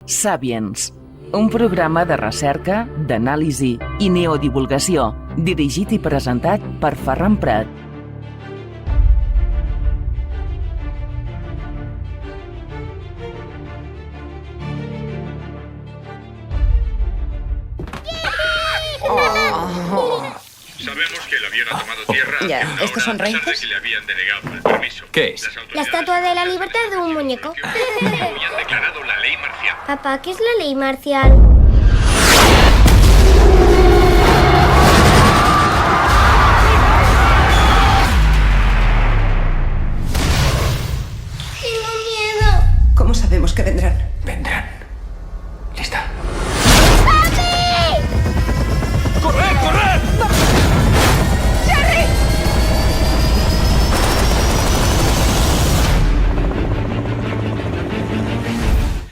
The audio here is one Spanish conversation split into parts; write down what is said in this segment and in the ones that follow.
Sapiens, un programa de recerca, d'anàlisi i neodivulgació, dirigit i presentat per Ferran Prat. Sabemos que el avión ha tomado tierra. Ya, ¿estos son raíces? raíces? Que le habían denegado el permiso. ¿Qué es? La estatua de la libertad de un muñeco. Habían declarado la ley marcial. Papá, ¿qué es la ley marcial? Tengo miedo. ¿Cómo sabemos que vendrán? Vendrán. ¿Lista? ¡Papi! ¡Corred, corred!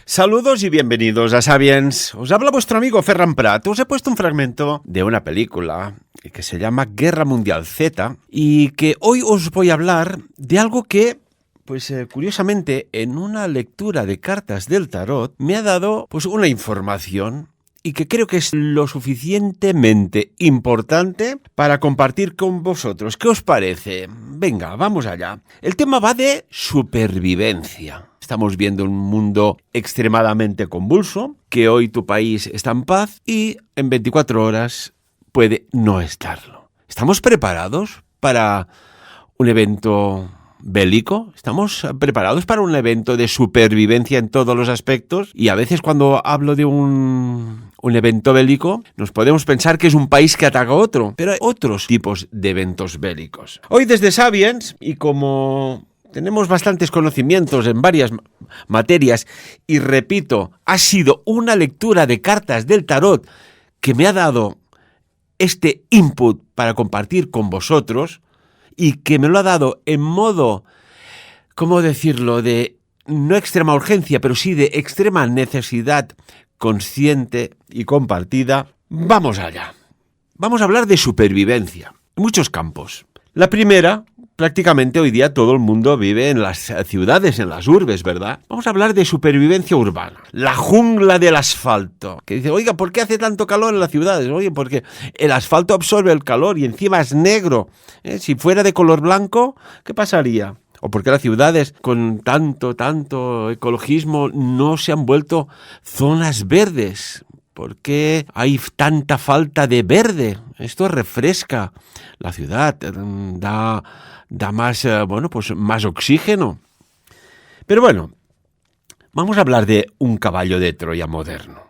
Saludos y bienvenidos a Sapiens. Os habla vuestro amigo Ferran Prat. Os he puesto un fragmento de una película que se llama Guerra Mundial Z y que hoy os voy a hablar de algo que, curiosamente, en una lectura de cartas del tarot me ha dado una información y que creo que es lo suficientemente importante para compartir con vosotros. ¿Qué os parece? Venga, vamos allá. El tema va de supervivencia. Estamos viendo un mundo extremadamente convulso, que hoy tu país está en paz y en 24 horas puede no estarlo. ¿Estamos preparados para un evento bélico? ¿Estamos preparados para un evento de supervivencia en todos los aspectos? Y a veces cuando hablo de un evento bélico, nos podemos pensar que es un país que ataca a otro, pero hay otros tipos de eventos bélicos. Hoy desde Sapiens, y como tenemos bastantes conocimientos en varias materias, y repito, ha sido una lectura de cartas del tarot que me ha dado este input para compartir con vosotros, y que me lo ha dado en modo, ¿cómo decirlo?, de no extrema urgencia, pero sí de extrema necesidad consciente y compartida. Vamos allá. Vamos a hablar de supervivencia en muchos campos. La primera, prácticamente hoy día todo el mundo vive en las ciudades, en las urbes, ¿verdad? Vamos a hablar de supervivencia urbana. La jungla del asfalto. Que dice, oiga, ¿por qué hace tanto calor en las ciudades? Oye, porque el asfalto absorbe el calor y encima es negro. Si fuera de color blanco, ¿qué pasaría? ¿O por qué las ciudades con tanto ecologismo no se han vuelto zonas verdes? ¿Por qué hay tanta falta de verde? Esto refresca la ciudad, da más, más oxígeno. Pero bueno, vamos a hablar de un caballo de Troya moderno.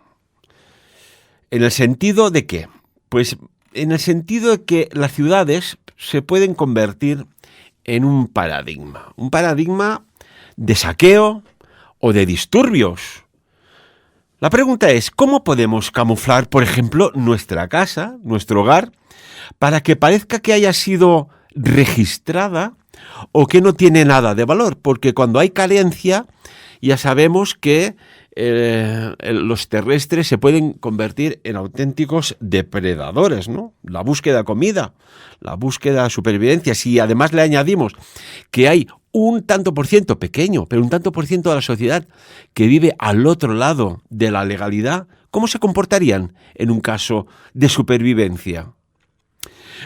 ¿En el sentido de qué? Pues en el sentido de que las ciudades se pueden convertir en un paradigma de saqueo o de disturbios. La pregunta es, ¿cómo podemos camuflar, por ejemplo, nuestra casa, nuestro hogar, para que parezca que haya sido registrada o que no tiene nada de valor? Porque cuando hay carencia, ya sabemos que los terrestres se pueden convertir en auténticos depredadores, ¿no? La búsqueda de comida, la búsqueda de supervivencia. Si además le añadimos que hay un tanto por ciento pequeño, pero un tanto por ciento de la sociedad que vive al otro lado de la legalidad, ¿cómo se comportarían en un caso de supervivencia?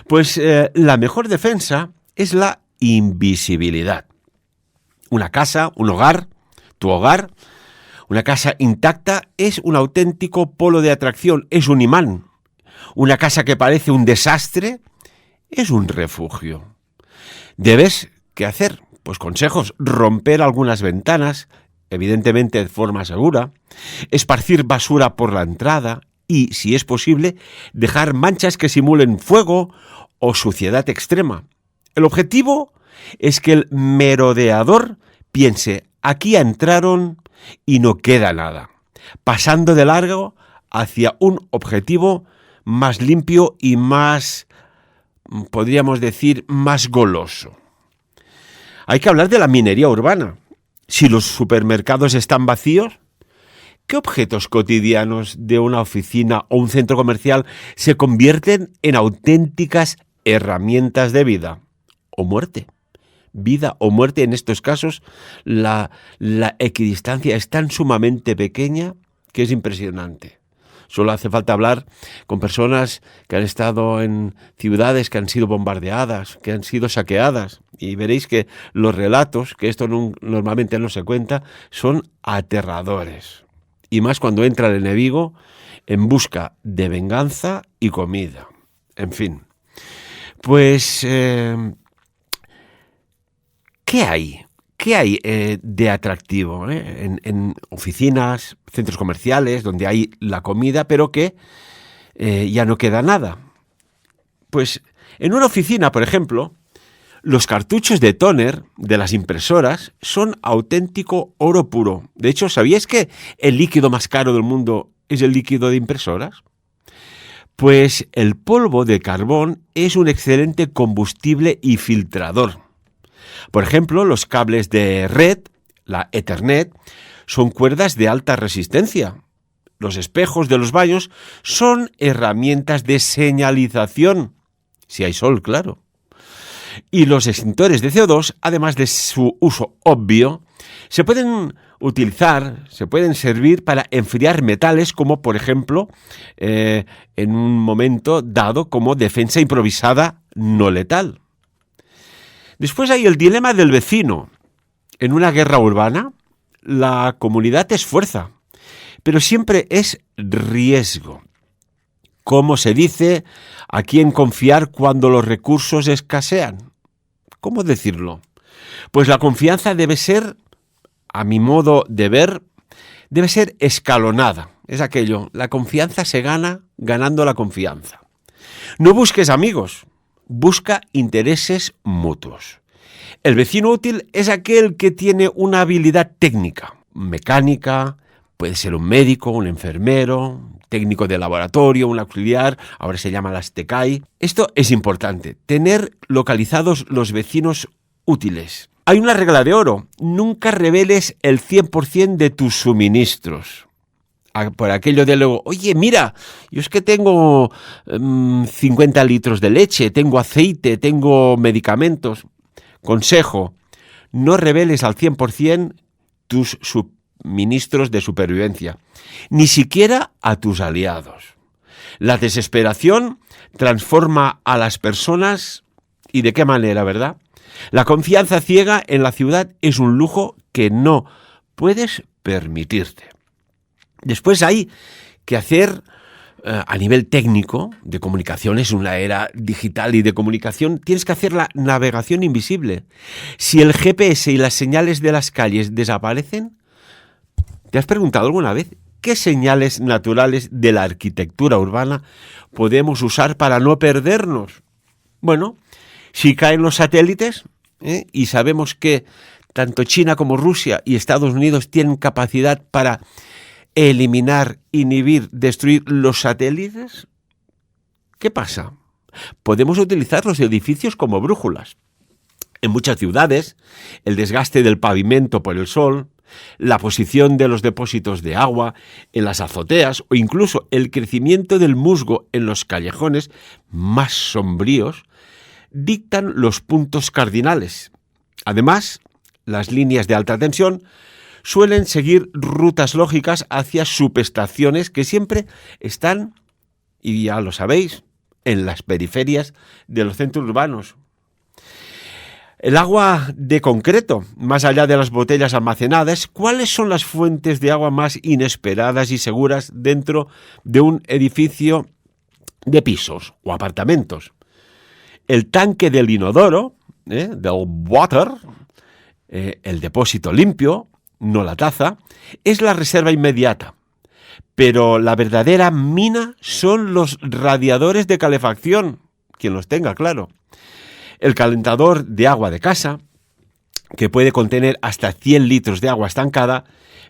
Pues la mejor defensa es la invisibilidad. Una casa, un hogar, tu hogar, una casa intacta es un auténtico polo de atracción, es un imán. Una casa que parece un desastre es un refugio. ¿Debes qué hacer? Pues consejos: romper algunas ventanas, evidentemente de forma segura, esparcir basura por la entrada y, si es posible, dejar manchas que simulen fuego o suciedad extrema. El objetivo es que el merodeador piense, aquí entraron y no queda nada, pasando de largo hacia un objetivo más limpio y más, podríamos decir, más goloso. Hay que hablar de la minería urbana. Si los supermercados están vacíos, ¿qué objetos cotidianos de una oficina o un centro comercial se convierten en auténticas herramientas de vida o muerte? vida o muerte, en estos casos la equidistancia es tan sumamente pequeña que es impresionante. Solo hace falta hablar con personas que han estado en ciudades que han sido bombardeadas, que han sido saqueadas, y veréis que los relatos, que esto normalmente no se cuenta, son aterradores. Y más cuando entra el enemigo en busca de venganza y comida. En fin, pues, ¿qué hay? ¿Qué hay de atractivo en oficinas, centros comerciales, donde hay la comida, pero que ya no queda nada? Pues en una oficina, por ejemplo, los cartuchos de tóner de las impresoras son auténtico oro puro. De hecho, ¿sabíais que el líquido más caro del mundo es el líquido de impresoras? Pues el polvo de carbón es un excelente combustible y filtrador. Por ejemplo, los cables de red, la Ethernet, son cuerdas de alta resistencia. Los espejos de los baños son herramientas de señalización, si hay sol, claro. Y los extintores de CO2, además de su uso obvio, se pueden servir para enfriar metales, como por ejemplo, en un momento dado, como defensa improvisada no letal. Después hay el dilema del vecino. En una guerra urbana, la comunidad es fuerza, pero siempre es riesgo. ¿Cómo se dice a quién confiar cuando los recursos escasean? ¿Cómo decirlo? Pues la confianza debe ser, a mi modo de ver, debe ser escalonada. Es aquello, la confianza se gana ganando la confianza. No busques amigos. Busca intereses mutuos. El vecino útil es aquel que tiene una habilidad técnica, mecánica, puede ser un médico, un enfermero, técnico de laboratorio, un auxiliar, ahora se llaman las TECAI. Esto es importante, tener localizados los vecinos útiles. Hay una regla de oro, nunca reveles el 100% de tus suministros. Por aquello de luego, oye, mira, yo es que tengo 50 litros de leche, tengo aceite, tengo medicamentos. Consejo, no reveles al 100% tus suministros de supervivencia, ni siquiera a tus aliados. La desesperación transforma a las personas, ¿y de qué manera, verdad? La confianza ciega en la ciudad es un lujo que no puedes permitirte. Después hay que hacer, a nivel técnico, de comunicaciones, una era digital y de comunicación, tienes que hacer la navegación invisible. Si el GPS y las señales de las calles desaparecen, ¿te has preguntado alguna vez qué señales naturales de la arquitectura urbana podemos usar para no perdernos? Bueno, si caen los satélites, y sabemos que tanto China como Rusia y Estados Unidos tienen capacidad para eliminar, inhibir, destruir los satélites, ¿qué pasa? Podemos utilizar los edificios como brújulas. En muchas ciudades, el desgaste del pavimento por el sol, la posición de los depósitos de agua en las azoteas o incluso el crecimiento del musgo en los callejones más sombríos dictan los puntos cardinales. Además, las líneas de alta tensión suelen seguir rutas lógicas hacia subestaciones que siempre están, y ya lo sabéis, en las periferias de los centros urbanos. El agua de concreto, más allá de las botellas almacenadas, ¿cuáles son las fuentes de agua más inesperadas y seguras dentro de un edificio de pisos o apartamentos? El tanque del inodoro, del water, el depósito limpio, no la taza, es la reserva inmediata. Pero la verdadera mina son los radiadores de calefacción, quien los tenga, claro. El calentador de agua de casa, que puede contener hasta 100 litros de agua estancada,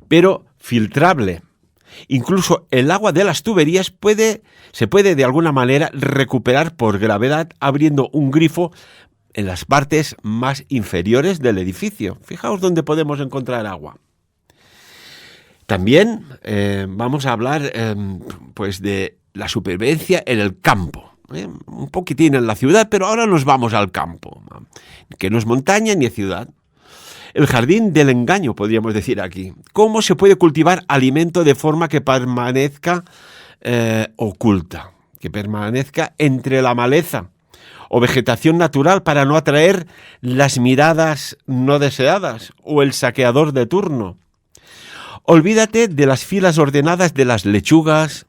pero filtrable. Incluso el agua de las tuberías se puede de alguna manera recuperar por gravedad abriendo un grifo en las partes más inferiores del edificio. Fijaos dónde podemos encontrar agua. También vamos a hablar pues de la supervivencia en el campo. Un poquitín en la ciudad, pero ahora nos vamos al campo, que no es montaña ni ciudad. el jardín del engaño, podríamos decir aquí. ¿Cómo se puede cultivar alimento de forma que permanezca oculta, que permanezca entre la maleza o vegetación natural para no atraer las miradas no deseadas o el saqueador de turno? Olvídate de las filas ordenadas de las lechugas,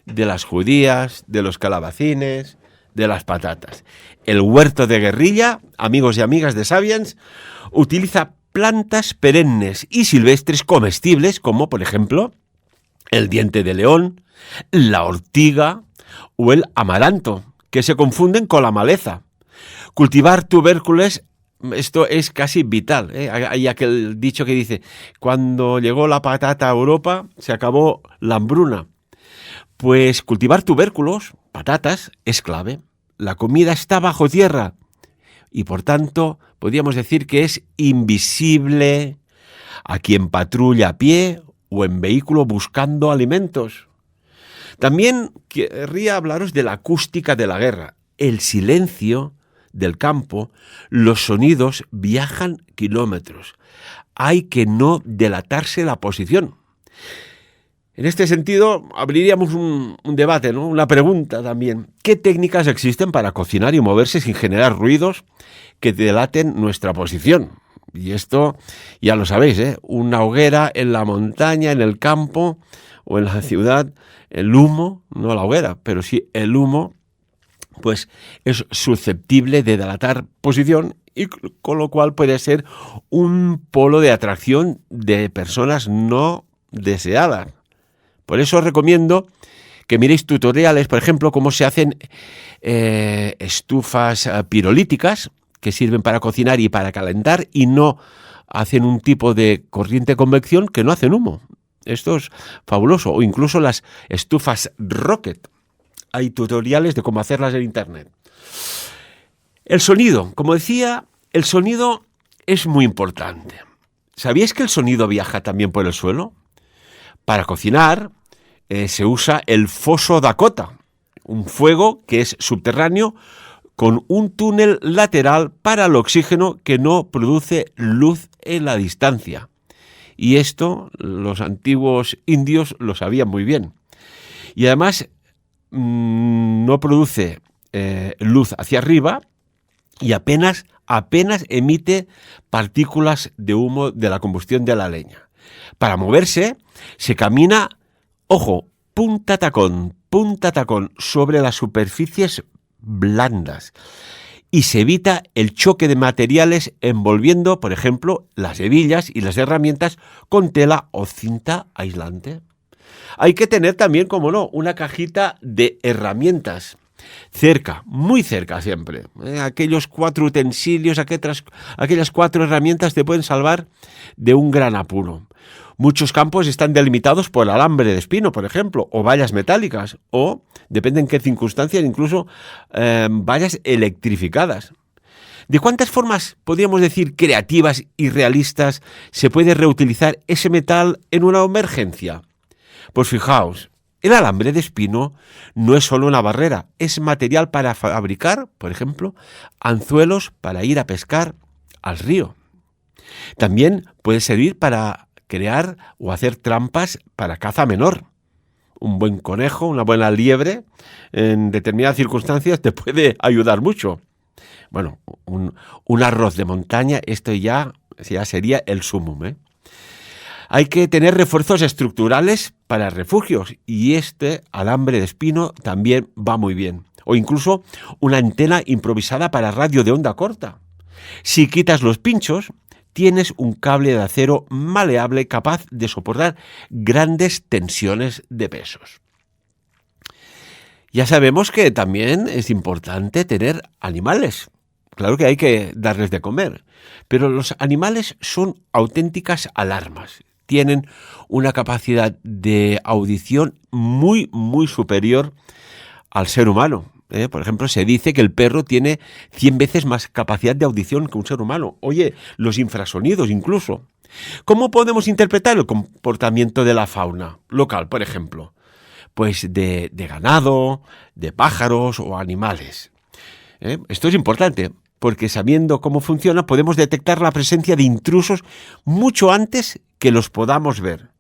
de las judías, de los calabacines, de las patatas. El huerto de guerrilla, amigos y amigas de Sapiens, utiliza plantas perennes y silvestres comestibles como, por ejemplo, el diente de león, la ortiga o el amaranto, que se confunden con la maleza. Cultivar tubérculos, esto es casi vital, ¿eh? Hay aquel dicho que dice, cuando llegó la patata a Europa, se acabó la hambruna. Pues cultivar tubérculos, patatas, es clave. La comida está bajo tierra y, por tanto, podríamos decir que es invisible a quien patrulla a pie o en vehículo buscando alimentos. También querría hablaros de la acústica de la guerra. El silencio del campo, los sonidos viajan kilómetros. Hay que no delatarse la posición. En este sentido, abriríamos un debate, ¿no? Una pregunta también. ¿Qué técnicas existen para cocinar y moverse sin generar ruidos que delaten nuestra posición? Y esto ya lo sabéis, ¿eh? Una hoguera en la montaña, en el campo o en la ciudad, el humo, no la hoguera, pero sí el humo, pues es susceptible de delatar posición y con lo cual puede ser un polo de atracción de personas no deseadas. Por eso os recomiendo que miréis tutoriales, por ejemplo, cómo se hacen estufas pirolíticas que sirven para cocinar y para calentar y no hacen un tipo de corriente de convección que no hacen humo. Esto es fabuloso. O incluso las estufas rocket. Hay tutoriales de cómo hacerlas en internet. El sonido. Como decía, el sonido es muy importante. ¿Sabíais que el sonido viaja también por el suelo? Para cocinar se usa el foso Dakota, un fuego que es subterráneo con un túnel lateral para el oxígeno que no produce luz en la distancia. Y esto los antiguos indios lo sabían muy bien. Y además no produce luz hacia arriba y apenas emite partículas de humo de la combustión de la leña. Para moverse se camina, ojo, punta a tacón, sobre las superficies blandas y se evita el choque de materiales envolviendo, por ejemplo, las hebillas y las herramientas con tela o cinta aislante. Hay que tener también, como no, una cajita de herramientas cerca, muy cerca siempre. Aquellos 4 utensilios, aquellas 4 herramientas te pueden salvar de un gran apuro. Muchos campos están delimitados por alambre de espino, por ejemplo, o vallas metálicas, o, depende en qué circunstancias, incluso vallas electrificadas. ¿De cuántas formas, podríamos decir, creativas y realistas se puede reutilizar ese metal en una emergencia? Pues fijaos, el alambre de espino no es solo una barrera, es material para fabricar, por ejemplo, anzuelos para ir a pescar al río. También puede servir para crear o hacer trampas para caza menor. Un buen conejo, una buena liebre, en determinadas circunstancias te puede ayudar mucho. Bueno, un arroz de montaña, esto ya sería el sumum, ¿eh? Hay que tener refuerzos estructurales para refugios y este alambre de espino también va muy bien. O incluso una antena improvisada para radio de onda corta. Si quitas los pinchos, tienes un cable de acero maleable capaz de soportar grandes tensiones de pesos. Ya sabemos que también es importante tener animales. Claro que hay que darles de comer, pero los animales son auténticas alarmas. Tienen una capacidad de audición muy, muy superior al ser humano. Por ejemplo, se dice que el perro tiene 100 veces más capacidad de audición que un ser humano. Oye, los infrasonidos incluso. ¿Cómo podemos interpretar el comportamiento de la fauna local, por ejemplo? Pues de ganado, de pájaros o animales. Esto es importante, porque sabiendo cómo funciona podemos detectar la presencia de intrusos mucho antes que los podamos ver.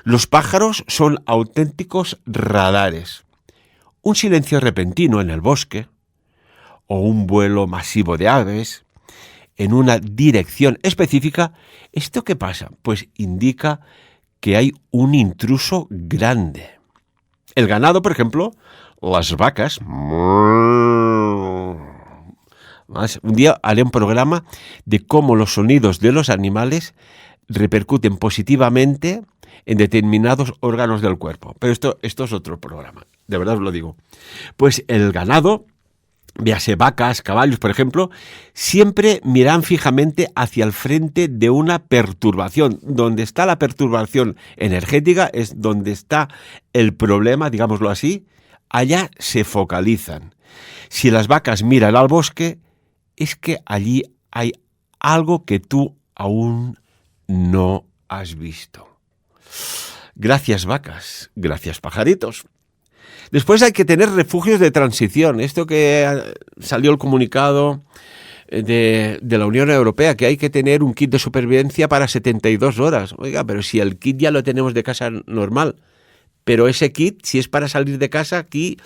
Los pájaros son auténticos radares. Un silencio repentino en el bosque o un vuelo masivo de aves en una dirección específica, ¿esto qué pasa? Pues indica que hay un intruso grande. El ganado, por ejemplo, las vacas. Un día haré un programa de cómo los sonidos de los animales repercuten positivamente en determinados órganos del cuerpo. Pero esto es otro programa, de verdad os lo digo. Pues el ganado, véase vacas, caballos, por ejemplo, siempre miran fijamente hacia el frente de una perturbación. Donde está la perturbación energética es donde está el problema, digámoslo así. Allá se focalizan. Si las vacas miran al bosque, es que allí hay algo que tú aún no has visto. Gracias vacas, gracias pajaritos. Después hay que tener refugios de transición. Esto que salió el comunicado de la Unión Europea, que hay que tener un kit de supervivencia para 72 horas. Oiga, pero si el kit ya lo tenemos de casa normal, pero ese kit, si es para salir de casa, aquí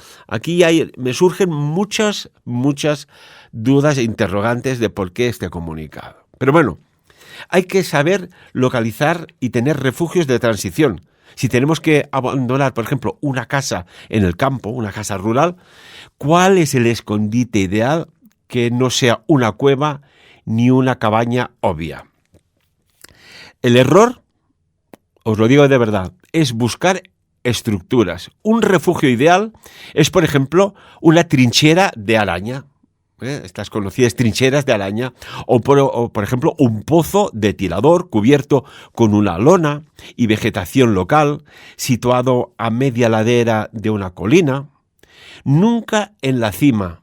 me surgen muchas dudas e interrogantes de por qué este comunicado. Pero bueno, hay que saber localizar y tener refugios de transición. Si tenemos que abandonar, por ejemplo, una casa en el campo, una casa rural, ¿cuál es el escondite ideal que no sea una cueva ni una cabaña obvia? El error, os lo digo de verdad, es buscar estructuras. Un refugio ideal es, por ejemplo, una trinchera de araña. Estas conocidas trincheras de araña, o por ejemplo un pozo de tirador cubierto con una lona y vegetación local, situado a media ladera de una colina, nunca en la cima.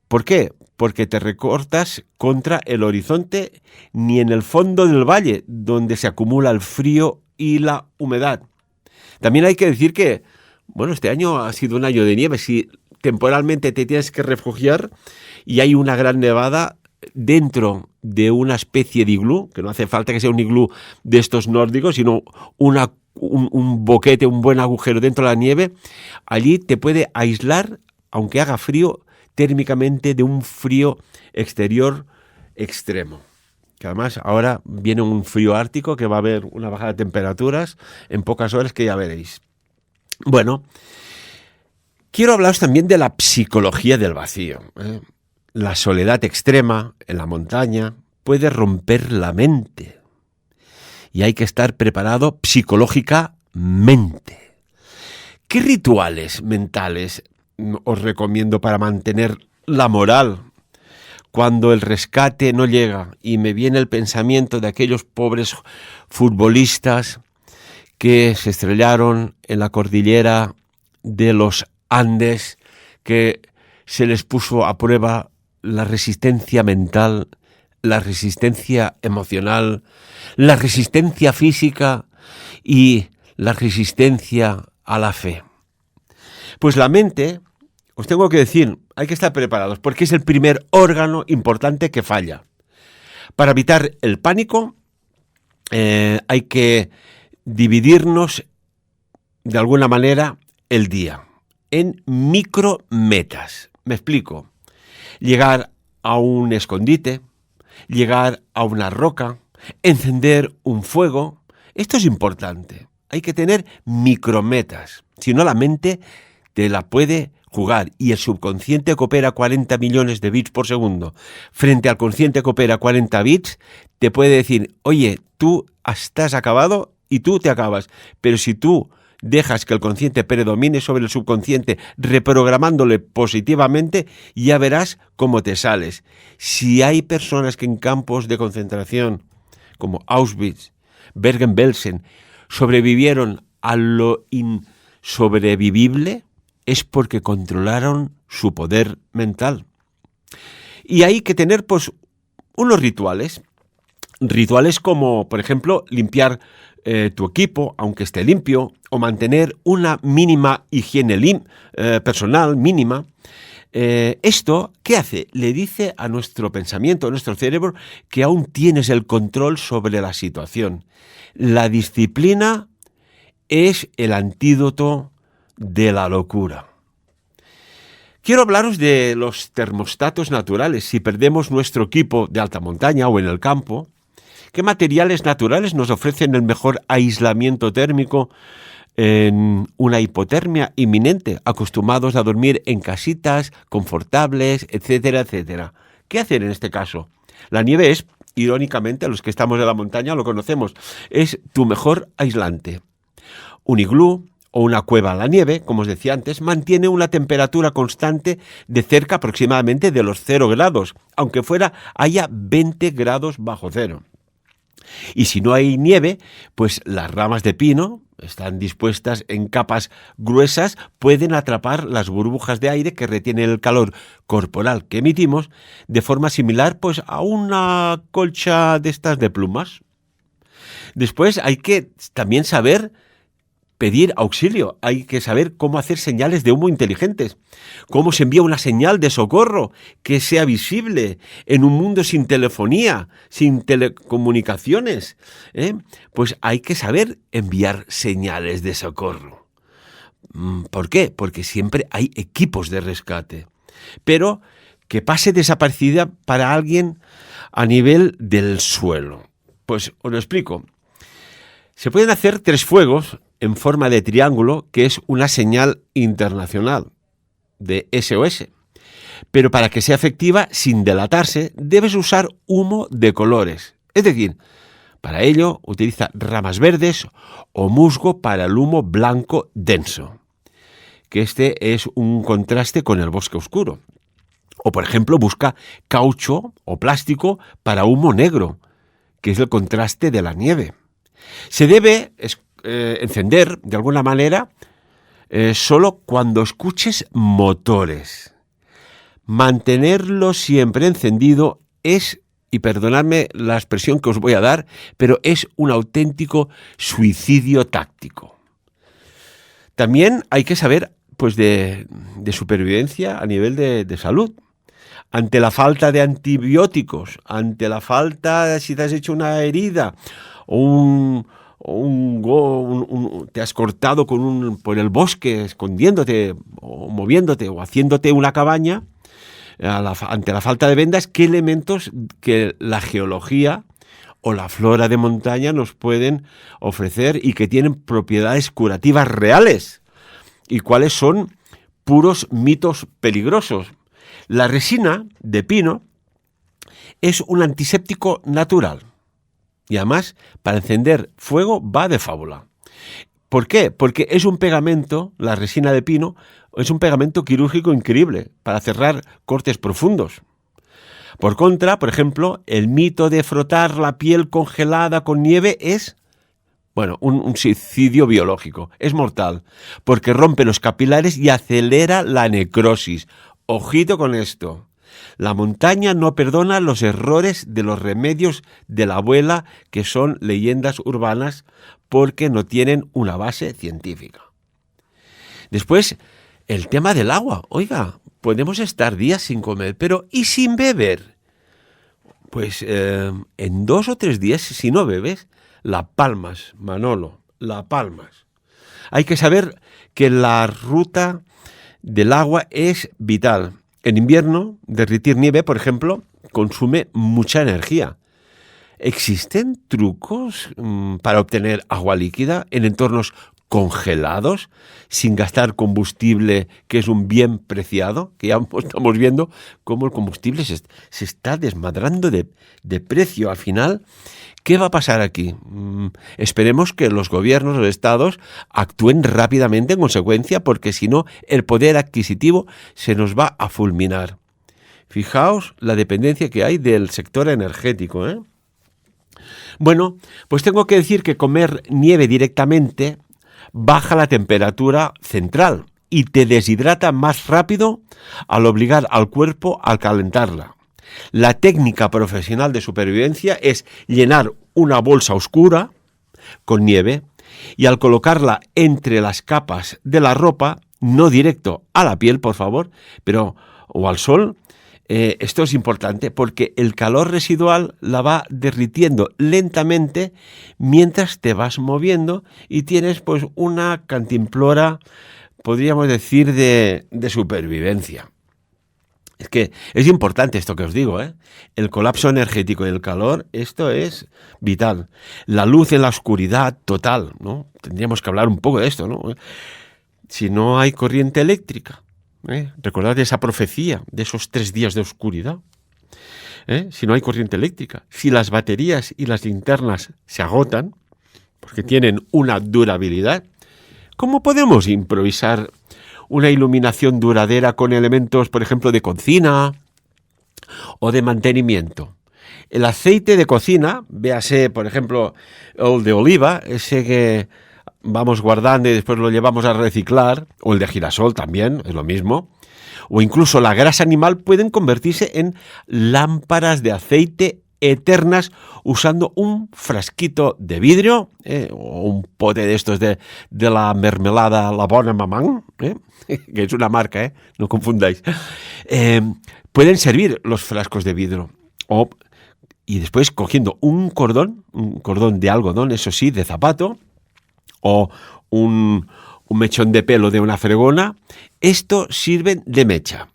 ¿Por qué? Porque te recortas contra el horizonte, ni en el fondo del valle, donde se acumula el frío y la humedad. También hay que decir que, bueno, este año ha sido un año de nieve. Si temporalmente te tienes que refugiar y hay una gran nevada dentro de una especie de iglú, que no hace falta que sea un iglú de estos nórdicos, sino un boquete, un buen agujero dentro de la nieve, allí te puede aislar, aunque haga frío, térmicamente de un frío exterior extremo. Que además ahora viene un frío ártico, que va a haber una bajada de temperaturas en pocas horas que ya veréis. Bueno, quiero hablaros también de la psicología del vacío. La soledad extrema en la montaña puede romper la mente y hay que estar preparado psicológicamente. ¿Qué rituales mentales os recomiendo para mantener la moral cuando el rescate no llega y me viene el pensamiento de aquellos pobres futbolistas que se estrellaron en la cordillera de los Andes, que se les puso a prueba la resistencia mental, la resistencia emocional, la resistencia física y la resistencia a la fe? Pues la mente, os tengo que decir, hay que estar preparados porque es el primer órgano importante que falla. Para evitar el pánico hay que dividirnos de alguna manera el día en micrometas. Me explico. Llegar a un escondite, llegar a una roca, encender un fuego. Esto es importante. Hay que tener micrometas. Si no, la mente te la puede jugar y el subconsciente que opera 40 millones de bits por segundo frente al consciente que opera 40 bits, te puede decir, oye, tú estás acabado y tú te acabas. Pero si tú dejas que el consciente predomine sobre el subconsciente, reprogramándole positivamente, ya verás cómo te sales. Si hay personas que en campos de concentración, como Auschwitz, Bergen-Belsen, sobrevivieron a lo insobrevivible, es porque controlaron su poder mental. Y hay que tener, pues, unos rituales. Rituales como, por ejemplo, limpiar tu equipo, aunque esté limpio, o mantener una mínima higiene personal mínima. Esto, ¿qué hace? Le dice a nuestro pensamiento, a nuestro cerebro, que aún tienes el control sobre la situación. La disciplina es el antídoto de la locura. Quiero hablaros de los termostatos naturales. Si perdemos nuestro equipo de alta montaña o en el campo, ¿qué materiales naturales nos ofrecen el mejor aislamiento térmico en una hipotermia inminente, acostumbrados a dormir en casitas confortables, etcétera, etcétera? ¿Qué hacer en este caso? La nieve es, irónicamente, a los que estamos en la montaña lo conocemos, es tu mejor aislante. Un iglú o una cueva en la nieve, como os decía antes, mantiene una temperatura constante de cerca aproximadamente de los 0 grados, aunque fuera haya 20 grados bajo cero. Y si no hay nieve, pues las ramas de pino están dispuestas en capas gruesas, pueden atrapar las burbujas de aire que retienen el calor corporal que emitimos, de forma similar pues a una colcha de estas de plumas. Después hay que también saber pedir auxilio, hay que saber cómo hacer señales de humo inteligentes, cómo se envía una señal de socorro que sea visible en un mundo sin telefonía, sin telecomunicaciones, Pues hay que saber enviar señales de socorro. ¿Por qué? Porque siempre hay equipos de rescate, pero que pase desaparecida para alguien a nivel del suelo. Pues os lo explico. Se pueden hacer 3 fuegos en forma de triángulo, que es una señal internacional de SOS. Pero para que sea efectiva, sin delatarse, debes usar humo de colores. Es decir, para ello utiliza ramas verdes o musgo para el humo blanco denso, que este es un contraste con el bosque oscuro. O, por ejemplo, busca caucho o plástico para humo negro, que es el contraste de la nieve. Se debe encender, de alguna manera, solo cuando escuches motores. Mantenerlo siempre encendido es, y perdonadme la expresión que os voy a dar, pero es un auténtico suicidio táctico. También hay que saber pues de supervivencia a nivel de salud. Ante la falta de antibióticos, ante la falta, si te has hecho una herida o te has cortado por el bosque, escondiéndote o moviéndote o haciéndote una cabaña, ante la falta de vendas, ¿qué elementos que la geología o la flora de montaña nos pueden ofrecer y que tienen propiedades curativas reales? ¿Y cuáles son puros mitos peligrosos? La resina de pino es un antiséptico natural. Y además, para encender fuego va de fábula. ¿Por qué? Porque es un pegamento, la resina de pino, es un pegamento quirúrgico increíble para cerrar cortes profundos. Por contra, por ejemplo, el mito de frotar la piel congelada con nieve es, un suicidio biológico. Es mortal, porque rompe los capilares y acelera la necrosis. Ojito con esto. La montaña no perdona los errores de los remedios de la abuela, que son leyendas urbanas, porque no tienen una base científica. Después, el tema del agua. Oiga, podemos estar días sin comer, pero ¿y sin beber? Pues en 2 o 3 días, si no bebes, la palmas, Manolo, la palmas. Hay que saber que la ruta del agua es vital. En invierno, derretir nieve, por ejemplo, consume mucha energía. ¿Existen trucos para obtener agua líquida en entornos congelados, sin gastar combustible, que es un bien preciado? Que ya estamos viendo cómo el combustible se está desmadrando de precio. Al final, ¿qué va a pasar aquí? Esperemos que los gobiernos, los estados, actúen rápidamente en consecuencia, porque si no, el poder adquisitivo se nos va a fulminar. Fijaos la dependencia que hay del sector energético, Bueno, pues tengo que decir que comer nieve directamente baja la temperatura central y te deshidrata más rápido al obligar al cuerpo a calentarla. La técnica profesional de supervivencia es llenar una bolsa oscura con nieve y al colocarla entre las capas de la ropa, no directo a la piel, por favor, pero o al sol, esto es importante porque el calor residual la va derritiendo lentamente mientras te vas moviendo y tienes pues una cantimplora, podríamos decir, de supervivencia. Es que es importante esto que os digo, ¿eh? El colapso energético y el calor, esto es vital. La luz en la oscuridad total, ¿no? Tendríamos que hablar un poco de esto, ¿no? Si no hay corriente eléctrica, recordad esa profecía de esos 3 días de oscuridad. Si no hay corriente eléctrica, si las baterías y las linternas se agotan, porque tienen una durabilidad, ¿cómo podemos improvisar una iluminación duradera con elementos, por ejemplo, de cocina o de mantenimiento? El aceite de cocina, véase, por ejemplo, el de oliva, ese que vamos guardando y después lo llevamos a reciclar, o el de girasol también, es lo mismo, o incluso la grasa animal, pueden convertirse en lámparas de aceite eternas usando un frasquito de vidrio, o un pote de estos de la mermelada La Bona Mamán, que es una marca, no confundáis. Pueden servir los frascos de vidrio, y después cogiendo un cordón de algodón, eso sí, de zapato, o un mechón de pelo de una fregona, esto sirven de mecha.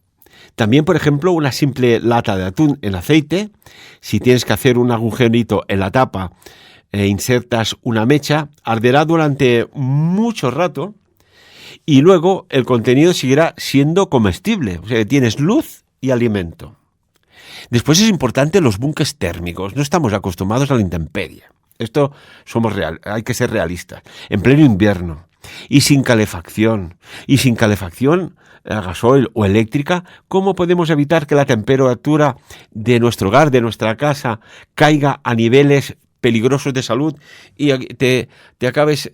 También, por ejemplo, una simple lata de atún en aceite, si tienes que hacer un agujerito en la tapa e insertas una mecha, arderá durante mucho rato y luego el contenido seguirá siendo comestible, o sea que tienes luz y alimento. Después es importante los búnkers térmicos, no estamos acostumbrados a la intemperie. Esto hay que ser realistas. En pleno invierno y sin calefacción, a gasoil o eléctrica, ¿cómo podemos evitar que la temperatura de nuestro hogar, de nuestra casa, caiga a niveles peligrosos de salud y te acabes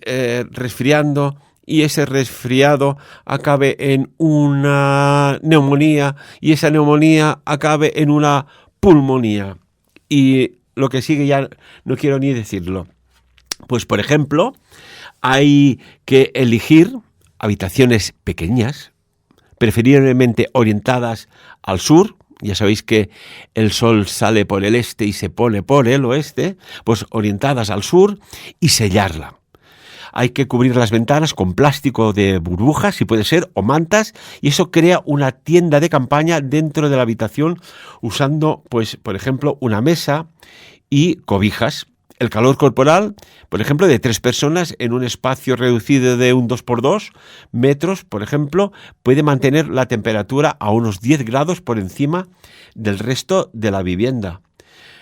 resfriando y ese resfriado acabe en una neumonía y esa neumonía acabe en una pulmonía? Y lo que sigue ya no quiero ni decirlo. Pues, por ejemplo, hay que elegir habitaciones pequeñas, preferiblemente orientadas al sur. Ya sabéis que el sol sale por el este y se pone por el oeste, pues orientadas al sur y sellarla. Hay que cubrir las ventanas con plástico de burbujas, si puede ser, o mantas, y eso crea una tienda de campaña dentro de la habitación usando, pues, por ejemplo, una mesa y cobijas. El calor corporal, por ejemplo, de 3 personas en un espacio reducido de un 2x2 metros, por ejemplo, puede mantener la temperatura a unos 10 grados por encima del resto de la vivienda.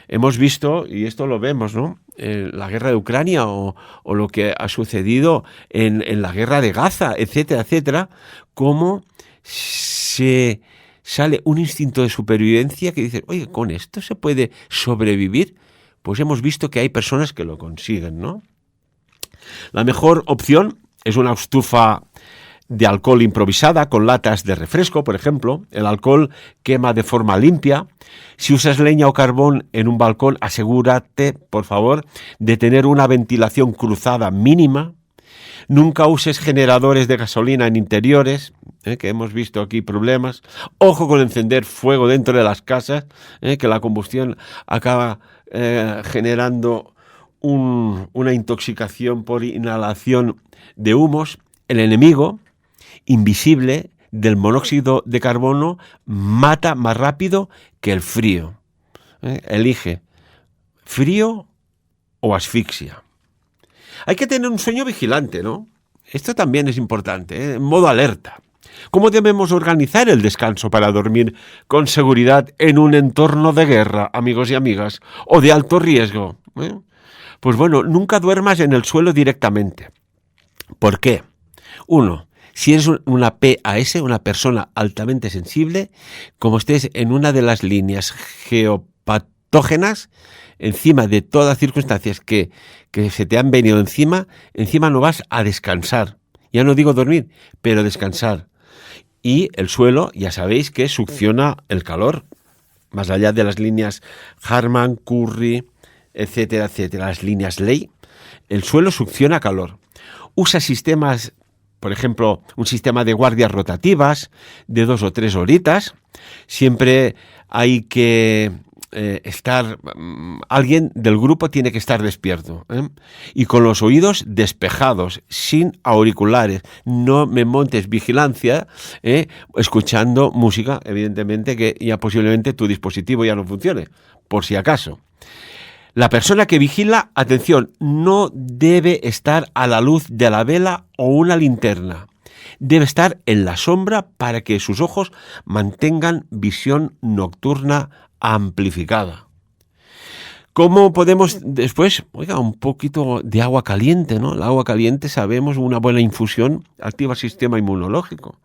Hemos visto, y esto lo vemos, ¿no?, la guerra de Ucrania o lo que ha sucedido en la guerra de Gaza, etcétera, etcétera, cómo se sale un instinto de supervivencia que dice, oye, ¿con esto se puede sobrevivir? Pues hemos visto que hay personas que lo consiguen, ¿no? La mejor opción es una estufa de alcohol improvisada con latas de refresco, por ejemplo. El alcohol quema de forma limpia. Si usas leña o carbón en un balcón, asegúrate, por favor, de tener una ventilación cruzada mínima. Nunca uses generadores de gasolina en interiores, que hemos visto aquí problemas. Ojo con encender fuego dentro de las casas, que la combustión acaba generando una intoxicación por inhalación de humos. El enemigo invisible del monóxido de carbono mata más rápido que el frío. Elige frío o asfixia. Hay que tener un sueño vigilante, ¿no? Esto también es importante, en modo alerta. ¿Cómo debemos organizar el descanso para dormir con seguridad en un entorno de guerra, amigos y amigas, o de alto riesgo? Pues bueno, nunca duermas en el suelo directamente. ¿Por qué? 1. Si eres una PAS, una persona altamente sensible, como estés en una de las líneas geopatógenas, encima de todas las circunstancias que se te han venido encima no vas a descansar. Ya no digo dormir, pero descansar. Y el suelo, ya sabéis que succiona el calor, más allá de las líneas Harman, Curry, etcétera, etcétera, las líneas Ley, el suelo succiona calor. Usa sistemas por ejemplo, un sistema de guardias rotativas de 2 o 3 horitas. Siempre hay que alguien del grupo tiene que estar despierto, y con los oídos despejados, sin auriculares. No me montes vigilancia escuchando música, evidentemente, que ya posiblemente tu dispositivo ya no funcione, por si acaso. La persona que vigila, atención, no debe estar a la luz de la vela o una linterna. Debe estar en la sombra para que sus ojos mantengan visión nocturna amplificada. ¿Cómo podemos después? Un poquito de agua caliente, ¿no? El agua caliente, sabemos, una buena infusión activa el sistema inmunológico.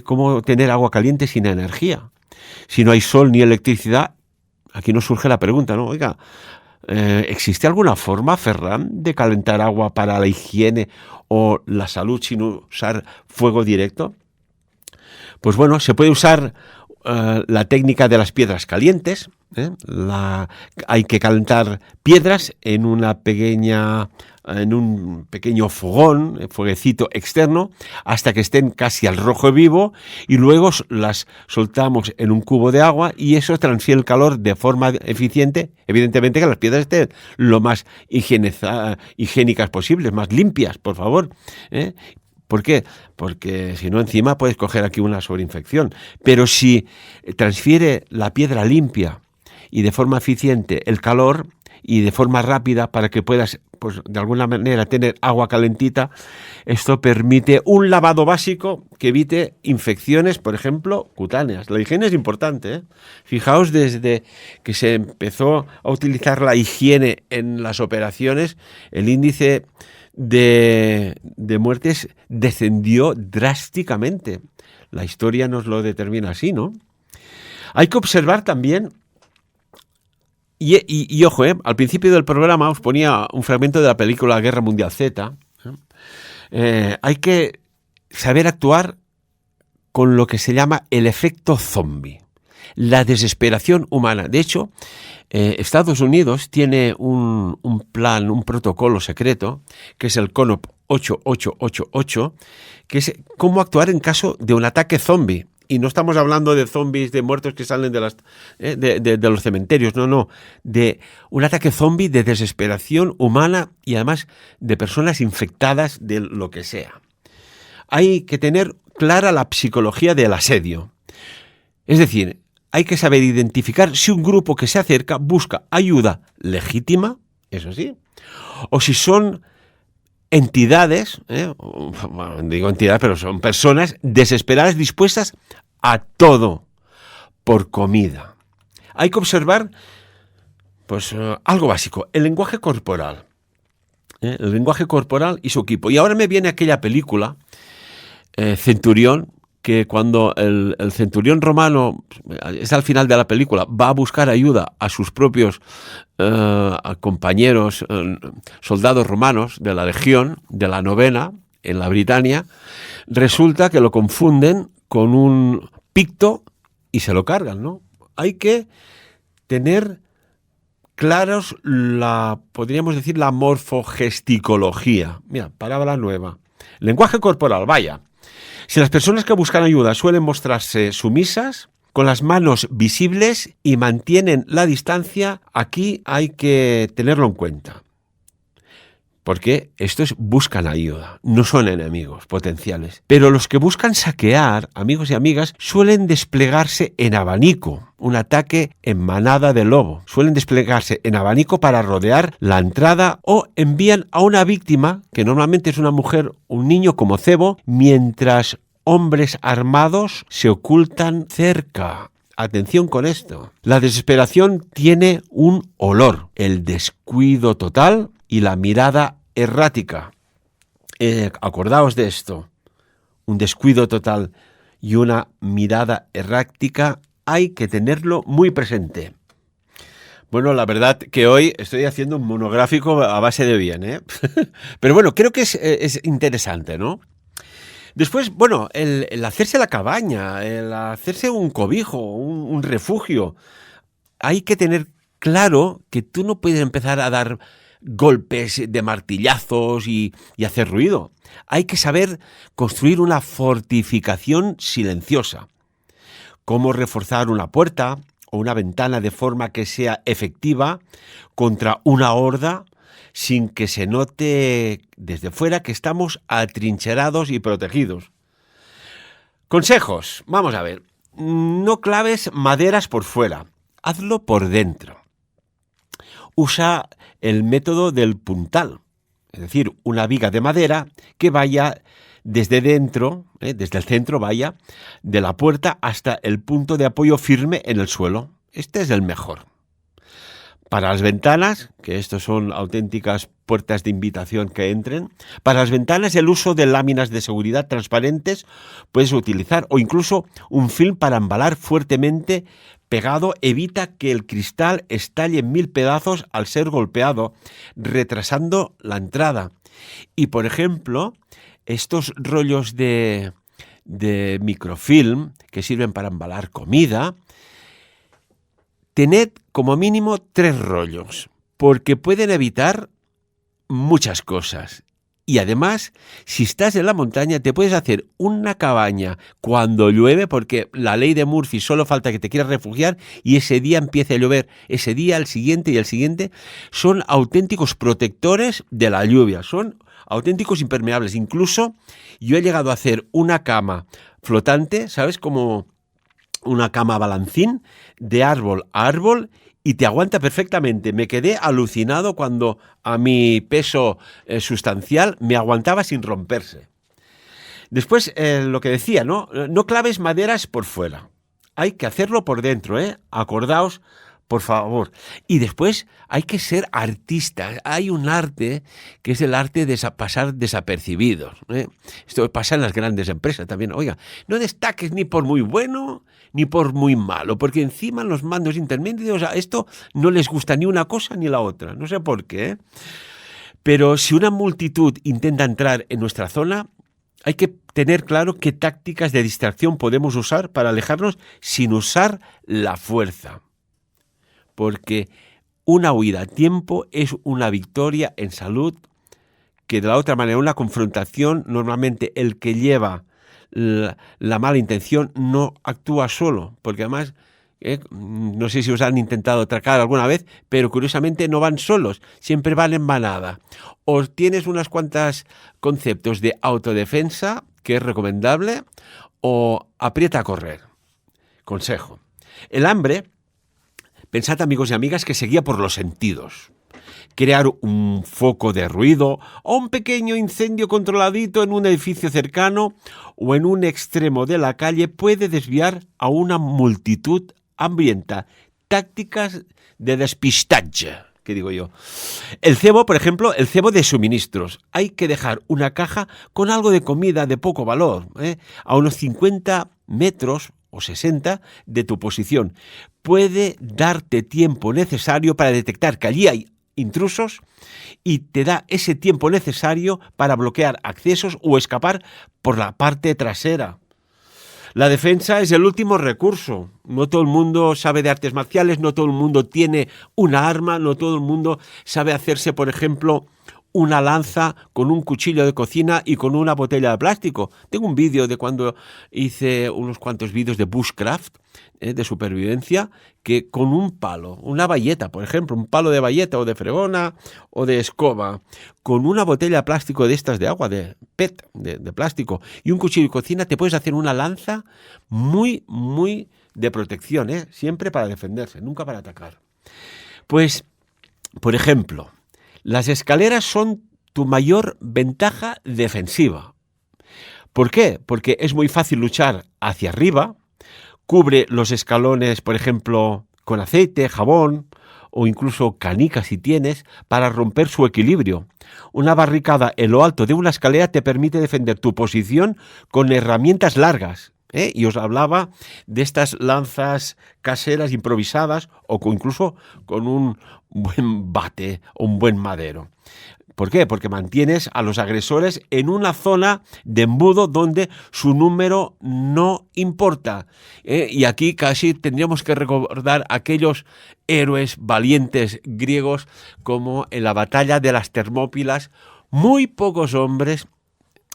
¿Cómo tener agua caliente sin energía? Si no hay sol ni electricidad, aquí nos surge la pregunta, ¿no? ¿Existe alguna forma, Ferran, de calentar agua para la higiene o la salud sin usar fuego directo? Pues bueno, se puede usar la técnica de las piedras calientes. Hay que calentar piedras en un pequeño fogón, fueguecito externo, hasta que estén casi al rojo vivo, y luego las soltamos en un cubo de agua y eso transfiere el calor de forma eficiente. Evidentemente que las piedras estén lo más higiénicas posibles, más limpias, por favor. ¿Por qué? Porque si no, encima puedes coger aquí una sobreinfección. Pero si transfiere la piedra limpia y de forma eficiente el calor y de forma rápida para que puedas, pues, de alguna manera tener agua calentita, esto permite un lavado básico que evite infecciones, por ejemplo, cutáneas. La higiene es importante, ¿eh? Fijaos, desde que se empezó a utilizar la higiene en las operaciones, el índice de muertes descendió drásticamente. La historia nos lo determina así, ¿no? Hay que observar también, y ojo, al principio del programa os ponía un fragmento de la película Guerra Mundial Z. Hay que saber actuar con lo que se llama el efecto zombie, la desesperación humana. De hecho, Estados Unidos tiene un plan, un protocolo secreto, que es el CONOP 8888, que es cómo actuar en caso de un ataque zombie. Y no estamos hablando de zombies, de muertos que salen de los cementerios, no, de un ataque zombie de desesperación humana y además de personas infectadas de lo que sea. Hay que tener clara la psicología del asedio. Es decir, hay que saber identificar si un grupo que se acerca busca ayuda legítima, eso sí, o si son entidades, digo entidades, pero son personas desesperadas, dispuestas a todo por comida. Hay que observar, pues, algo básico, el lenguaje corporal. El lenguaje corporal y su equipo. Y ahora me viene aquella película, Centurión, que cuando el centurión romano, es al final de la película, va a buscar ayuda a sus propios compañeros, soldados romanos de la legión, de la novena, en la Britania, resulta que lo confunden con un picto y se lo cargan, ¿no? Hay que tener claros podríamos decir, la morfogesticología. Mira, palabra nueva. Lenguaje corporal, vaya. Si las personas que buscan ayuda suelen mostrarse sumisas, con las manos visibles y mantienen la distancia, aquí hay que tenerlo en cuenta. Porque estos buscan ayuda, no son enemigos potenciales. Pero los que buscan saquear, amigos y amigas, suelen desplegarse en abanico, un ataque en manada de lobo. Suelen desplegarse en abanico para rodear la entrada o envían a una víctima, que normalmente es una mujer, un niño como cebo, mientras hombres armados se ocultan cerca. Atención con esto. La desesperación tiene un olor, el descuido total y la mirada errática. Acordaos de esto. Un descuido total y una mirada errática hay que tenerlo muy presente. Bueno, la verdad que hoy estoy haciendo un monográfico a base de bien, ¿eh? Pero bueno, creo que es interesante, ¿no? Después, bueno, el hacerse la cabaña, el hacerse un cobijo, un refugio. Hay que tener claro que tú no puedes empezar a dar golpes de martillazos y hacer ruido. Hay que saber construir una fortificación silenciosa. Cómo reforzar una puerta o una ventana de forma que sea efectiva contra una horda sin que se note desde fuera que estamos atrincherados y protegidos. Consejos. Vamos a ver. No claves maderas por fuera. Hazlo por dentro. Usa el método del puntal. Es decir, una viga de madera que vaya desde dentro, desde el centro, vaya, de la puerta hasta el punto de apoyo firme en el suelo. Este es el mejor. Para las ventanas, que estos son auténticas puertas de invitación que entren, para las ventanas el uso de láminas de seguridad transparentes puedes utilizar, o incluso un film para embalar fuertemente pegado evita que el cristal estalle en 1000 pedazos al ser golpeado, retrasando la entrada. Y por ejemplo, estos rollos de microfilm que sirven para embalar comida, tened como mínimo 3 rollos, porque pueden evitar muchas cosas. Y además, si estás en la montaña, te puedes hacer una cabaña cuando llueve, porque la ley de Murphy solo falta que te quieras refugiar y ese día empiece a llover. Ese día, el siguiente y el siguiente, son auténticos protectores de la lluvia, son auténticos impermeables. Incluso yo he llegado a hacer una cama flotante, ¿sabes? Como una cama balancín de árbol a árbol y te aguanta perfectamente. Me quedé alucinado cuando a mi peso sustancial me aguantaba sin romperse. Después, lo que decía, ¿no? No claves maderas por fuera. Hay que hacerlo por dentro, ¿eh? Acordaos, por favor. Y después hay que ser artistas. Hay un arte que es el arte de pasar desapercibidos, ¿eh? Esto pasa en las grandes empresas también. Oiga, no destaques ni por muy bueno ni por muy malo, porque encima los mandos intermedios a esto no les gusta ni una cosa ni la otra. No sé por qué, ¿eh? Pero si una multitud intenta entrar en nuestra zona, hay que tener claro qué tácticas de distracción podemos usar para alejarnos sin usar la fuerza. Porque una huida a tiempo es una victoria en salud, que de la otra manera una confrontación, normalmente el que lleva la mala intención no actúa solo, porque además, no sé si os han intentado atracar alguna vez, pero curiosamente no van solos, siempre van en manada. O tienes unas cuantas conceptos de autodefensa, que es recomendable, o aprieta a correr. Consejo. El hambre, pensad, amigos y amigas, que se guía por los sentidos. Crear un foco de ruido o un pequeño incendio controladito en un edificio cercano o en un extremo de la calle puede desviar a una multitud hambrienta. Tácticas de despistaje, que digo yo. El cebo, por ejemplo, el cebo de suministros. Hay que dejar una caja con algo de comida de poco valor, a unos 50 metros o 60 de tu posición. Puede darte tiempo necesario para detectar que allí hay intrusos y te da ese tiempo necesario para bloquear accesos o escapar por la parte trasera. La defensa es el último recurso. No todo el mundo sabe de artes marciales, no todo el mundo tiene una arma, no todo el mundo sabe hacerse, por ejemplo, una lanza con un cuchillo de cocina y con una botella de plástico. Tengo un vídeo de cuando hice unos cuantos vídeos de bushcraft, de supervivencia, que con un palo, una bayeta, por ejemplo, un palo de bayeta o de fregona o de escoba, con una botella de plástico de estas de agua, de PET, de plástico, y un cuchillo de cocina, te puedes hacer una lanza muy, muy de protección, siempre para defenderse, nunca para atacar. Pues, por ejemplo, las escaleras son tu mayor ventaja defensiva. ¿Por qué? Porque es muy fácil luchar hacia arriba, cubre los escalones, por ejemplo, con aceite, jabón o incluso canicas si tienes, para romper su equilibrio. Una barricada en lo alto de una escalera te permite defender tu posición con herramientas largas. Y os hablaba de estas lanzas caseras improvisadas o incluso con un buen bate o un buen madero. ¿Por qué? Porque mantienes a los agresores en una zona de embudo donde su número no importa. Y aquí casi tendríamos que recordar aquellos héroes valientes griegos como en la batalla de las Termópilas. Muy pocos hombres,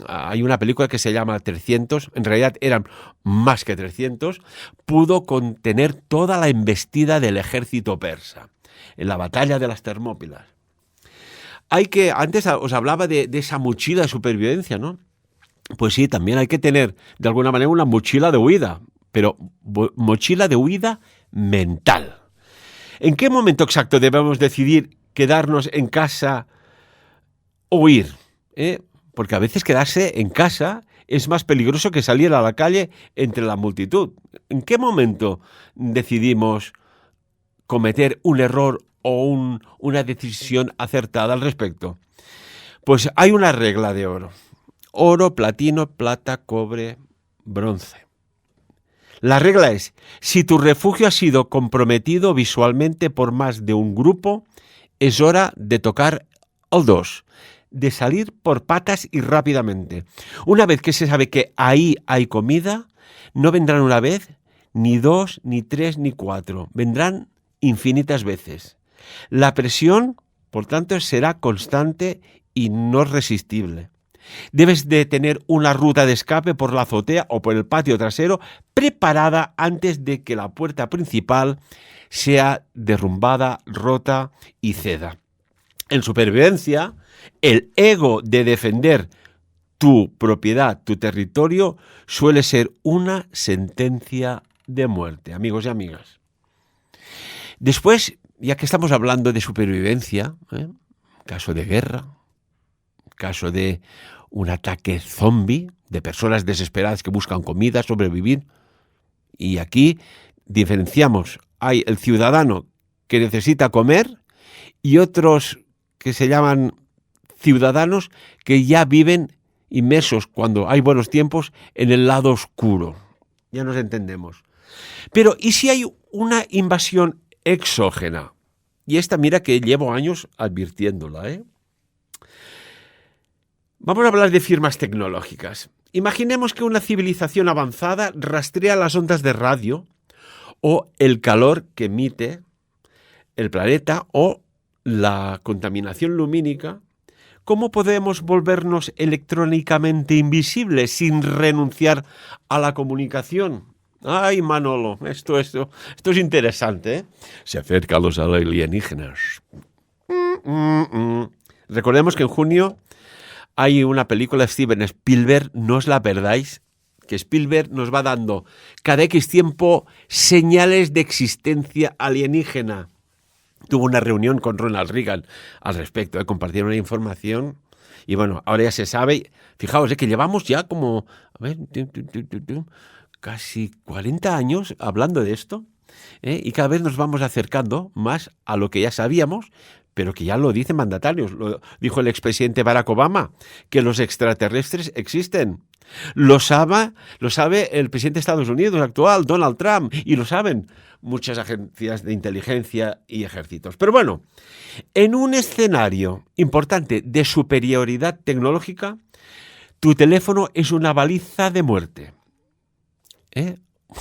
hay una película que se llama 300, en realidad eran más que 300, pudo contener toda la embestida del ejército persa en la batalla de las Termópilas. Antes os hablaba de esa mochila de supervivencia, ¿no? Pues sí, también hay que tener de alguna manera una mochila de huida, pero mochila de huida mental. ¿En qué momento exacto debemos decidir quedarnos en casa o huir? Porque a veces quedarse en casa es más peligroso que salir a la calle entre la multitud. ¿En qué momento decidimos cometer un error o una decisión acertada al respecto? Pues hay una regla de oro. Oro, platino, plata, cobre, bronce. La regla es, si tu refugio ha sido comprometido visualmente por más de un grupo, es hora de tocar el 2, de salir por patas y rápidamente. Una vez que se sabe que ahí hay comida, no vendrán una vez, ni 2, ni 3, ni 4. Vendrán infinitas veces. La presión, por tanto, será constante y no resistible. Debes de tener una ruta de escape por la azotea o por el patio trasero preparada antes de que la puerta principal sea derrumbada, rota y ceda. En supervivencia, el ego de defender tu propiedad, tu territorio, suele ser una sentencia de muerte, amigos y amigas. Después, ya que estamos hablando de supervivencia, caso de guerra, caso de un ataque zombie, de personas desesperadas que buscan comida, sobrevivir, y aquí diferenciamos, hay el ciudadano que necesita comer y otros que se llaman ciudadanos que ya viven inmersos, cuando hay buenos tiempos, en el lado oscuro. Ya nos entendemos. Pero, ¿y si hay una invasión exógena? Y esta, mira que llevo años advirtiéndola, Vamos a hablar de firmas tecnológicas. Imaginemos que una civilización avanzada rastrea las ondas de radio o el calor que emite el planeta o la contaminación lumínica. ¿Cómo podemos volvernos electrónicamente invisibles sin renunciar a la comunicación? Ay, Manolo, esto es interesante, Se acerca a los alienígenas. Recordemos que en junio hay una película de Steven Spielberg, no os la perdáis, que Spielberg nos va dando cada X tiempo señales de existencia alienígena. Tuvo una reunión con Ronald Reagan al respecto, compartieron una información y bueno, ahora ya se sabe. Fijaos, que llevamos ya como casi 40 años hablando de esto, y cada vez nos vamos acercando más a lo que ya sabíamos, pero que ya lo dicen mandatarios. Lo dijo el expresidente Barack Obama, que los extraterrestres existen. Lo sabe el presidente de Estados Unidos actual, Donald Trump, y lo saben muchas agencias de inteligencia y ejércitos. Pero bueno, en un escenario importante de superioridad tecnológica, tu teléfono es una baliza de muerte.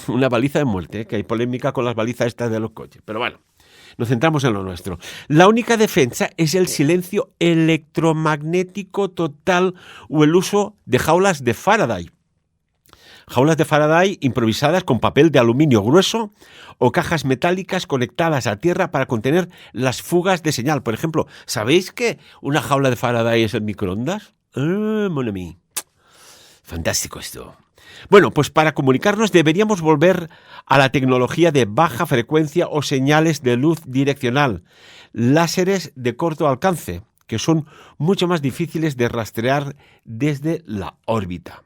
Una baliza de muerte, que hay polémica con las balizas estas de los coches. Pero bueno, nos centramos en lo nuestro. La única defensa es el silencio electromagnético total o el uso de jaulas de Faraday. Jaulas de Faraday improvisadas con papel de aluminio grueso o cajas metálicas conectadas a tierra para contener las fugas de señal. Por ejemplo, ¿sabéis que una jaula de Faraday es el microondas? Mon ami. Fantástico esto. Bueno, pues para comunicarnos deberíamos volver a la tecnología de baja frecuencia o señales de luz direccional, láseres de corto alcance, que son mucho más difíciles de rastrear desde la órbita.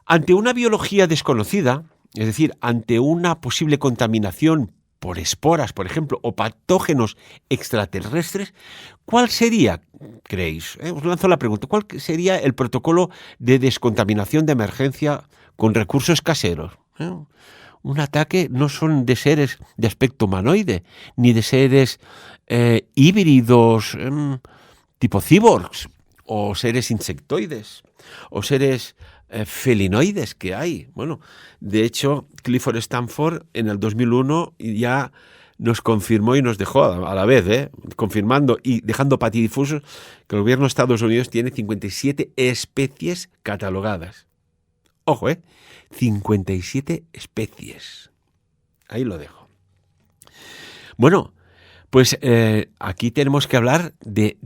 Ante una biología desconocida, es decir, ante una posible contaminación por esporas, por ejemplo, o patógenos extraterrestres, ¿cuál sería, creéis? Os lanzo la pregunta, ¿cuál sería el protocolo de descontaminación de emergencia con recursos caseros? Un ataque no son de seres de aspecto humanoide, ni de seres híbridos tipo cyborgs, o seres insectoides, o seres felinoides que hay. Bueno, de hecho, Clifford Stanford en el 2001 ya nos confirmó y nos dejó a la vez, confirmando y dejando patidifusos que el gobierno de Estados Unidos tiene 57 especies catalogadas. Ojo, 57 especies. Ahí lo dejo. Bueno, pues aquí tenemos que hablar de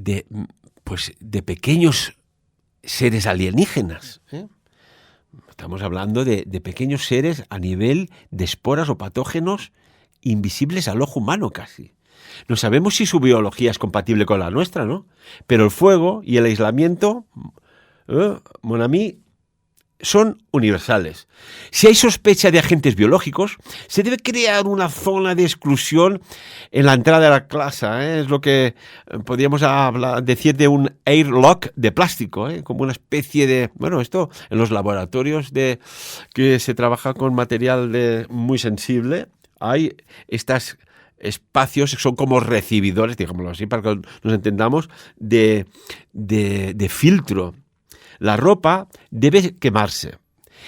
pequeños seres alienígenas. Estamos hablando de pequeños seres a nivel de esporas o patógenos invisibles al ojo humano casi. No sabemos si su biología es compatible con la nuestra, ¿no? Pero el fuego y el aislamiento, mon ami, son universales. Si hay sospecha de agentes biológicos, se debe crear una zona de exclusión en la entrada de la clase. Es lo que podríamos decir de un airlock de plástico, como una especie de... Bueno, esto en los laboratorios que se trabaja con material muy sensible, hay estas espacios que son como recibidores, digámoslo así, para que nos entendamos, de filtro. La ropa debe quemarse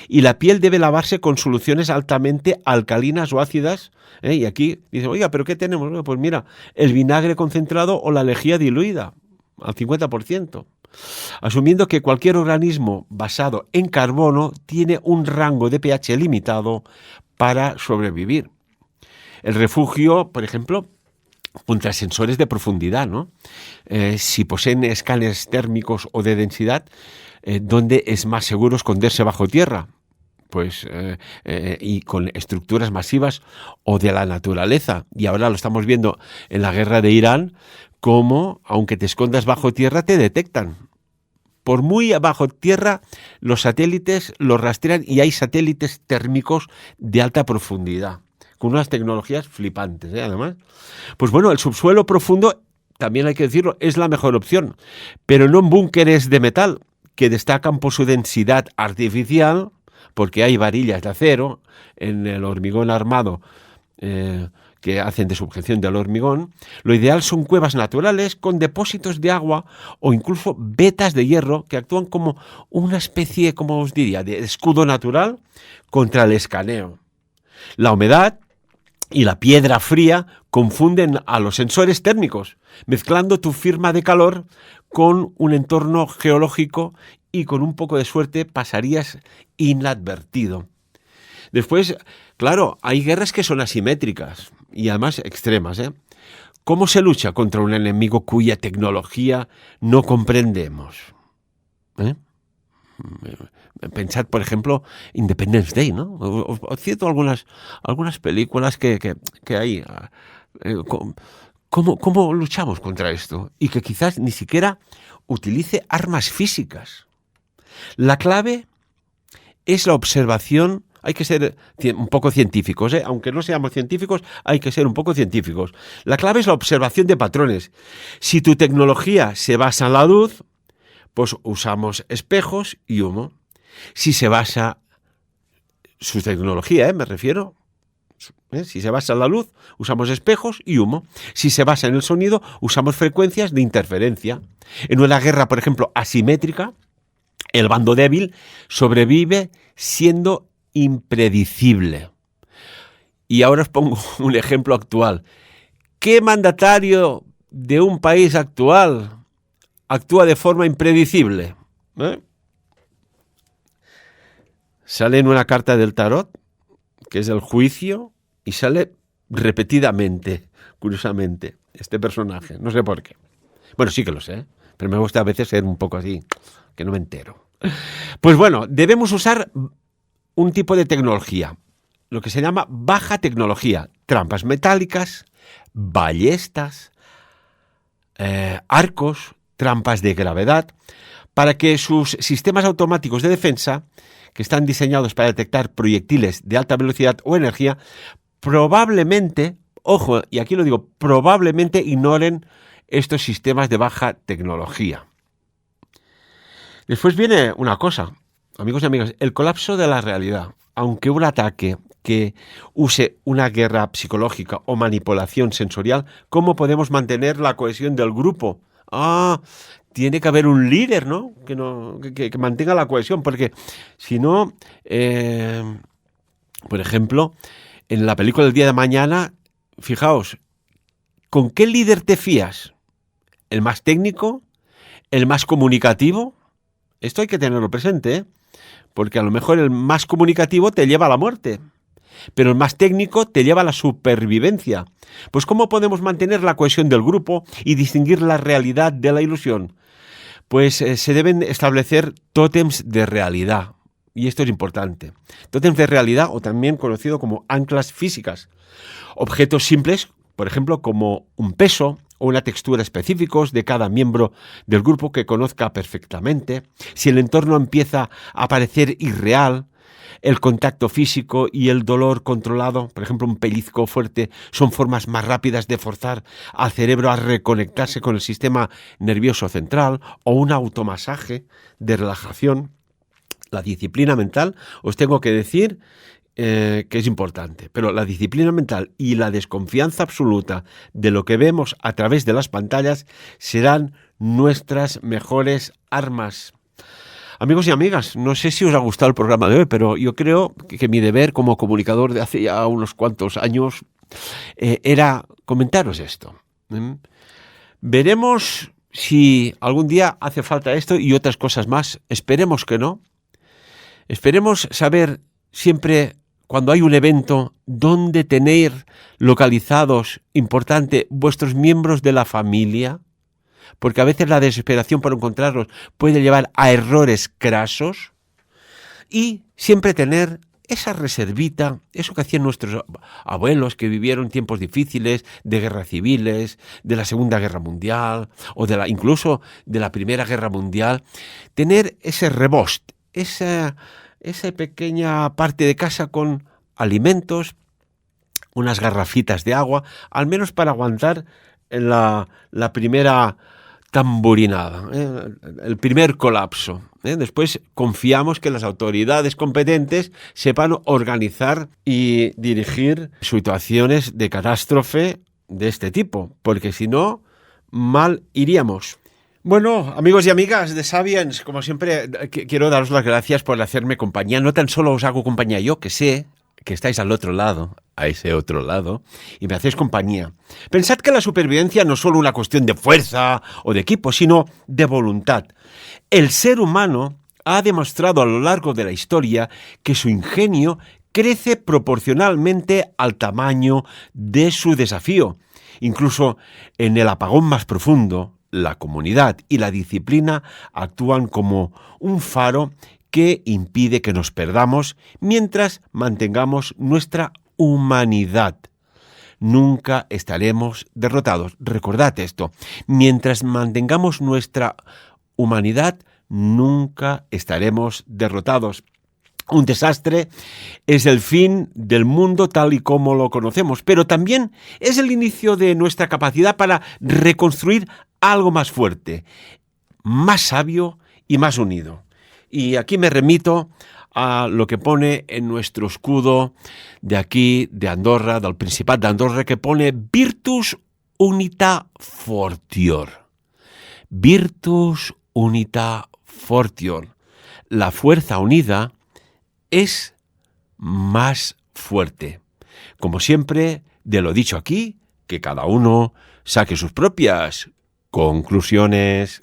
y la piel debe lavarse con soluciones altamente alcalinas o ácidas. Y aquí dice, oiga, ¿pero qué tenemos? Bueno, pues mira, el vinagre concentrado o la lejía diluida al 50%. Asumiendo que cualquier organismo basado en carbono tiene un rango de pH limitado para sobrevivir. El refugio, por ejemplo, contra sensores de profundidad, ¿no? Si poseen escáneres térmicos o de densidad, ¿dónde es más seguro esconderse bajo tierra? Pues y con estructuras masivas o de la naturaleza. Y ahora lo estamos viendo en la guerra de Irán, cómo, aunque te escondas bajo tierra, te detectan. Por muy bajo tierra, los satélites los rastrean y hay satélites térmicos de alta profundidad, con unas tecnologías flipantes, además. Pues bueno, el subsuelo profundo, también hay que decirlo, es la mejor opción, pero no en búnkeres de metal, que destacan por su densidad artificial, porque hay varillas de acero en el hormigón armado que hacen de sujeción del hormigón. Lo ideal son cuevas naturales con depósitos de agua o incluso vetas de hierro que actúan como una especie, como os diría, de escudo natural contra el escaneo. La humedad y la piedra fría confunden a los sensores térmicos, mezclando tu firma de calor con un entorno geológico y con un poco de suerte pasarías inadvertido. Después, claro, hay guerras que son asimétricas y además extremas. ¿Cómo se lucha contra un enemigo cuya tecnología no comprendemos? Pensad, por ejemplo, Independence Day, ¿no? Os cito algunas películas que hay. ¿Cómo luchamos contra esto? Y que quizás ni siquiera utilice armas físicas. La clave es la observación. Hay que ser un poco científicos, aunque no seamos científicos, hay que ser un poco científicos. La clave es la observación de patrones. Si tu tecnología se basa en la luz, pues usamos espejos y humo. Si se basa su tecnología, me refiero, si se basa en la luz, usamos espejos y humo. Si se basa en el sonido, usamos frecuencias de interferencia. En una guerra, por ejemplo, asimétrica, el bando débil sobrevive siendo impredecible. Y ahora os pongo un ejemplo actual. ¿Qué mandatario de un país actual actúa de forma impredecible? Sale en una carta del tarot, que es el juicio, y sale repetidamente, curiosamente, este personaje. No sé por qué. Bueno, sí que lo sé, pero me gusta a veces ser un poco así, que no me entero. Pues bueno, debemos usar un tipo de tecnología, lo que se llama baja tecnología, trampas metálicas, ballestas, arcos, trampas de gravedad, para que sus sistemas automáticos de defensa, que están diseñados para detectar proyectiles de alta velocidad o energía, probablemente, ojo, y aquí lo digo, probablemente ignoren estos sistemas de baja tecnología. Después viene una cosa, amigos y amigas, el colapso de la realidad. Aunque un ataque que use una guerra psicológica o manipulación sensorial, ¿cómo podemos mantener la cohesión del grupo tiene que haber un líder, ¿no? Que mantenga la cohesión, porque si no, por ejemplo, en la película El día de mañana, fijaos, ¿con qué líder te fías? ¿El más técnico? ¿El más comunicativo? Esto hay que tenerlo presente, ¿eh? Porque a lo mejor el más comunicativo te lleva a la muerte, pero el más técnico te lleva a la supervivencia. Pues ¿cómo podemos mantener la cohesión del grupo y distinguir la realidad de la ilusión? Pues se deben establecer tótems de realidad, y esto es importante. Tótems de realidad, o también conocido como anclas físicas. Objetos simples, por ejemplo, como un peso o una textura específicos de cada miembro del grupo que conozca perfectamente. Si el entorno empieza a parecer irreal, el contacto físico y el dolor controlado, por ejemplo, un pellizco fuerte, son formas más rápidas de forzar al cerebro a reconectarse con el sistema nervioso central, o un automasaje de relajación. La disciplina mental, os tengo que decir que es importante, pero la disciplina mental y la desconfianza absoluta de lo que vemos a través de las pantallas serán nuestras mejores armas. Amigos y amigas, no sé si os ha gustado el programa de hoy, pero yo creo que mi deber como comunicador de hace ya unos cuantos años era comentaros esto. Veremos si algún día hace falta esto y otras cosas más. Esperemos que no. Esperemos saber siempre, cuando hay un evento, dónde tener localizados, importante, vuestros miembros de la familia, porque a veces la desesperación por encontrarlos puede llevar a errores crasos, y siempre tener esa reservita, eso que hacían nuestros abuelos que vivieron tiempos difíciles, de guerras civiles, de la Segunda Guerra Mundial, o incluso de la Primera Guerra Mundial, tener ese rebost, esa pequeña parte de casa con alimentos, unas garrafitas de agua, al menos para aguantar la primera tamborinada, el primer colapso. Después confiamos que las autoridades competentes sepan organizar y dirigir situaciones de catástrofe de este tipo, porque si no, mal iríamos. Bueno, amigos y amigas de Sapiens, como siempre, quiero daros las gracias por hacerme compañía. No tan solo os hago compañía yo, que sé que estáis al otro lado, a ese otro lado, y me hacéis compañía. Pensad que la supervivencia no es solo una cuestión de fuerza o de equipo, sino de voluntad. El ser humano ha demostrado a lo largo de la historia que su ingenio crece proporcionalmente al tamaño de su desafío. Incluso en el apagón más profundo, la comunidad y la disciplina actúan como un faro que impide que nos perdamos mientras mantengamos nuestra humanidad. Nunca estaremos derrotados. Recordad esto. Mientras mantengamos nuestra humanidad, nunca estaremos derrotados. Un desastre es el fin del mundo tal y como lo conocemos, pero también es el inicio de nuestra capacidad para reconstruir algo más fuerte, más sabio y más unido. Y aquí me remito a lo que pone en nuestro escudo de aquí, de Andorra, del Principat d'Andorra, que pone Virtus Unita Fortior. Virtus Unita Fortior. La fuerza unida es más fuerte. Como siempre, de lo dicho aquí, que cada uno saque sus propias conclusiones.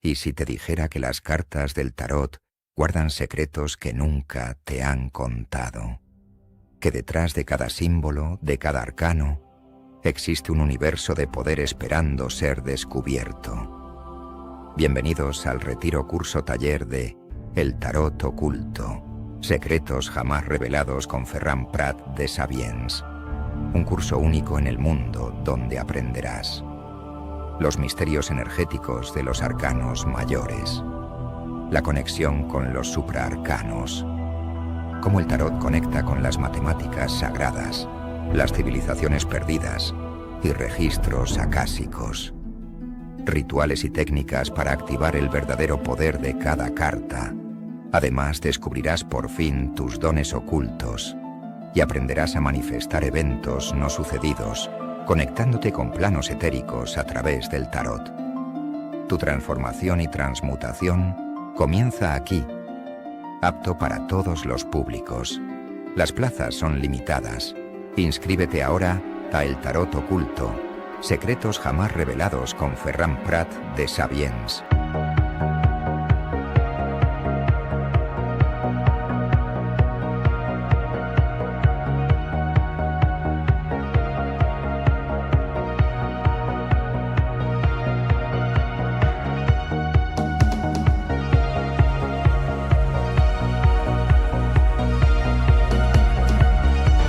¿Y si te dijera que las cartas del tarot guardan secretos que nunca te han contado? Que detrás de cada símbolo, de cada arcano, existe un universo de poder esperando ser descubierto. Bienvenidos al retiro curso taller de El Tarot Oculto, secretos jamás revelados con Ferran Prat de Sapiens. Un curso único en el mundo donde aprenderás los misterios energéticos de los arcanos mayores, la conexión con los supraarcanos, cómo el tarot conecta con las matemáticas sagradas, las civilizaciones perdidas y registros acásicos. rituales y técnicas para activar el verdadero poder de cada carta. Además, descubrirás por fin tus dones ocultos y aprenderás a manifestar eventos no sucedidos, conectándote con planos etéricos a través del tarot. Tu transformación y transmutación comienza aquí, apto para todos los públicos. Las plazas son limitadas. Inscríbete ahora a El Tarot Oculto, secretos jamás revelados con Ferran Prat de Sabiens.